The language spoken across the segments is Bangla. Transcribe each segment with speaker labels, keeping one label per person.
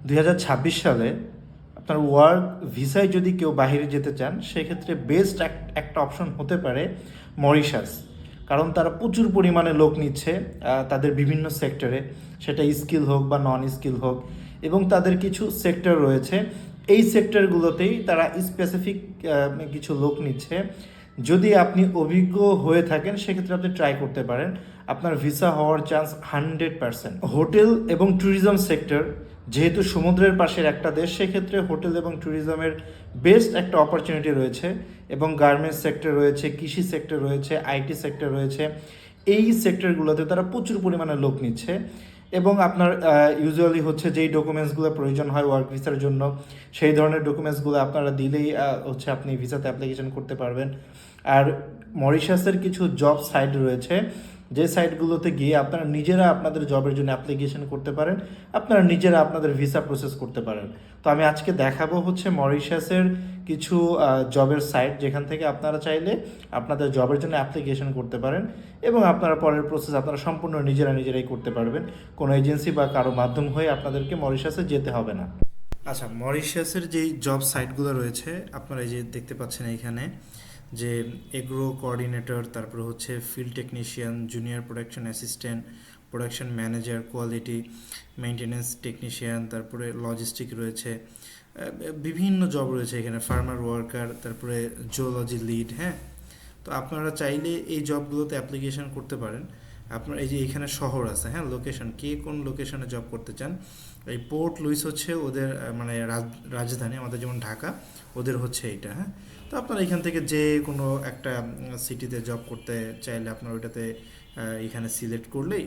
Speaker 1: 2026 সালে আপনার ওয়ার্ক ভিসায় যদি কেউ বাইরে যেতে চান সেক্ষেত্রে বেস্ট একটা অপশন হতে পারে মরিশাস। কারণ তারা প্রচুর পরিমাণে লোক নিচ্ছে তাদের বিভিন্ন সেক্টরে, সেটা স্কিল হোক বা নন স্কিল হোক, এবং তাদের কিছু সেক্টর রয়েছে, এই সেক্টরগুলোতেই তারা স্পেসিফিক কিছু লোক নিচ্ছে। যদি আপনি অভিজ্ঞ হয়ে থাকেন সেক্ষেত্রে আপনি ট্রাই করতে পারেন, আপনার ভিসা হওয়ার চান্স 100%। হোটেল এবং ট্যুরিজম সেক্টর, যেহেতু সমুদ্রের পাশের একটা দেশ, সেক্ষেত্রে হোটেল এবং ট্যুরিজমের বেস্ট একটা অপরচুনিটি রয়েছে, এবং গার্মেন্টস সেক্টর রয়েছে, কৃষি সেক্টর রয়েছে, আইটি সেক্টর রয়েছে। এই সেক্টরগুলোতে তারা প্রচুর পরিমাণে লোক নিচ্ছে, এবং আপনার ইউজুয়ালি হচ্ছে যেই ডকুমেন্টসগুলো প্রয়োজন হয় ওয়ার্ক ভিসার জন্য, সেই ধরনের ডকুমেন্টসগুলো আপনারা দিলেই হচ্ছে আপনি ভিসাতে অ্যাপ্লিকেশন করতে পারবেন। আর মরিশাসের কিছু জব সাইট রয়েছে, যে সাইটগুলোতে গিয়ে আপনারা নিজেরা আপনাদের জবের জন্য অ্যাপ্লিকেশন করতে পারেন, আপনারা নিজেরা আপনাদের ভিসা প্রসেস করতে পারেন। তো আমি আজকে দেখাবো হচ্ছে মরিশাসের কিছু জবের সাইট, যেখান থেকে আপনারা চাইলে আপনাদের জবের জন্য অ্যাপ্লিকেশন করতে পারেন, এবং আপনারা পরের প্রসেস আপনারা সম্পূর্ণ নিজেরাই করতে পারবেন। কোনো এজেন্সি বা কারো মাধ্যম হয়ে আপনাদেরকে মরিশাসে যেতে হবে না। আচ্ছা, মরিশাসের যেই জব সাইটগুলো রয়েছে আপনারা এই যে দেখতে পাচ্ছেন এইখানে, যে এগ্রো কোঅর্ডিনেটর, তারপরে হচ্ছে field technician, junior production assistant, production manager, quality maintenance technician, তারপরে লজিস্টিক রয়েছে, বিভিন্ন জব রয়েছে এখানে, ফার্মার ওয়ার্কার, তারপরে জুওলজি লিড। হ্যাঁ, তো আপনারা চাইলে এই জবগুলোতে অ্যাপ্লিকেশন করতে পারেন। আপনার এই যে এখানে শহর আছে, হ্যাঁ, লোকেশন, কে কোন লোকেশনে জব করতে চান। এই পোর্ট লুইস হচ্ছে ওদের মানে রাজধানী, আমাদের যেমন ঢাকা, ওদের হচ্ছে এইটা। হ্যাঁ, তো আপনারা এখান থেকে যে কোনো একটা সিটিতে জব করতে চাইলে আপনারা ওইটাতে এখানে সিলেক্ট করলেই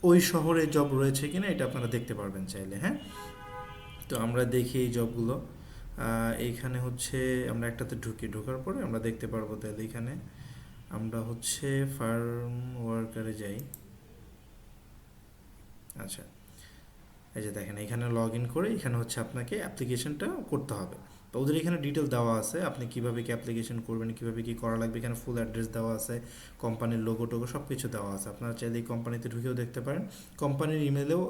Speaker 1: ওই শহরে জব রয়েছে কিনা এটা আপনারা দেখতে পারবেন চাইলে। হ্যাঁ, তো আমরা দেখি এই জবগুলো এইখানে হচ্ছে, আমরা একটাতে ঢোকার পরে আমরা দেখতে পারবো। তাহলে এখানে আমরা হচ্ছে ফার্ম ওয়ার্কারে যাই। আচ্ছা, এই যে দেখেন এখানে লগ ইন করে এখানে হচ্ছে আপনাকে অ্যাপ্লিকেশনটা করতে হবে। তো ওদের এখানে ডিটেল দেওয়া আছে, আপনি কীভাবে কি অ্যাপ্লিকেশন করবেন, কীভাবে কি করা লাগবে, এখানে ফুল অ্যাড্রেস দেওয়া আছে, কোম্পানির লোগো টোগো সব কিছু দেওয়া আছে। আপনারা চাইলে এই কোম্পানিতে ঢুকেও দেখতে পারেন, কোম্পানির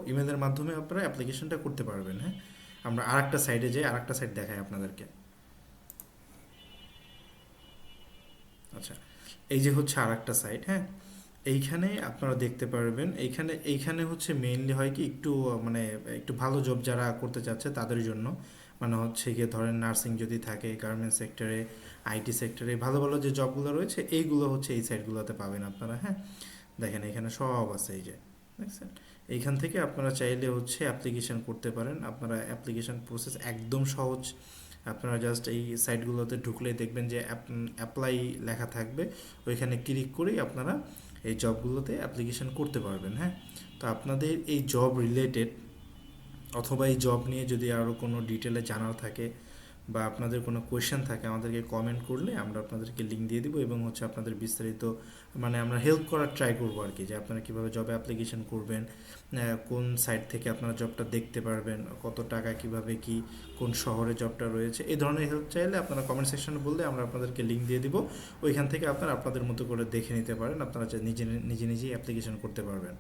Speaker 1: ইমেলের মাধ্যমে আপনারা অ্যাপ্লিকেশনটা করতে পারবেন। হ্যাঁ, আমরা আরেকটা সাইডে যাই, আরেকটা সাইড দেখাই আপনাদেরকে। আচ্ছা, এই যে হচ্ছে আরেকটা সাইট। হ্যাঁ, এইখানে আপনারা দেখতে পারবেন, এইখানে হচ্ছে মেইনলি হয় কি, একটু মানে একটু ভালো জব যারা করতে চাচ্ছে তাদের জন্য, মানে হচ্ছে গিয়ে ধরেন নার্সিং যদি থাকে, গার্মেন্টস সেক্টরে, আইটি সেক্টরে, ভালো ভালো যে জবগুলো রয়েছে এইগুলো হচ্ছে এই সাইটগুলোতে পাবেন আপনারা। হ্যাঁ, দেখেন এখানে সব আছে, এই যে দেখছেন, এইখান থেকে আপনারা চাইলে হচ্ছে অ্যাপ্লিকেশন করতে পারেন। আপনারা অ্যাপ্লিকেশন প্রসেস একদম সহজ। আপনারা জাস্ট এই সাইটগুলোতে ঢুকলেই দেখবেন যে অ্যাপ্লাই লেখা থাকবে, ওইখানে ক্লিক করেই আপনারা এই জবগুলোতে অ্যাপ্লিকেশন করতে পারবেন। হ্যাঁ, তো আপনাদের এই জব রিলেটেড অথবা এই জব নিয়ে যদি আরও কোনো ডিটেলে জানার থাকে বা আপনাদের কোনো কোয়েশ্চেন থাকে, আমাদেরকে কমেন্ট করলে আমরা আপনাদেরকে লিঙ্ক দিয়ে দিব, এবং হচ্ছে আপনাদের বিস্তারিত মানে আমরা হেল্প করার ট্রাই করবো আর কি, যে আপনারা কীভাবে জবে অ্যাপ্লিকেশন করবেন, কোন সাইট থেকে আপনারা জবটা দেখতে পারবেন, কত টাকা, কিভাবে কি, কোন শহরে জবটা রয়েছে, এই ধরনের হেল্প চাইলে আপনারা কমেন্ট সেকশনে বললে আমরা আপনাদেরকে লিঙ্ক দিয়ে দিব। ওইখান থেকে আপনারা আপনাদের মতো করে দেখে নিতে পারেন, আপনারা নিজেই অ্যাপ্লিকেশন করতে পারবেন।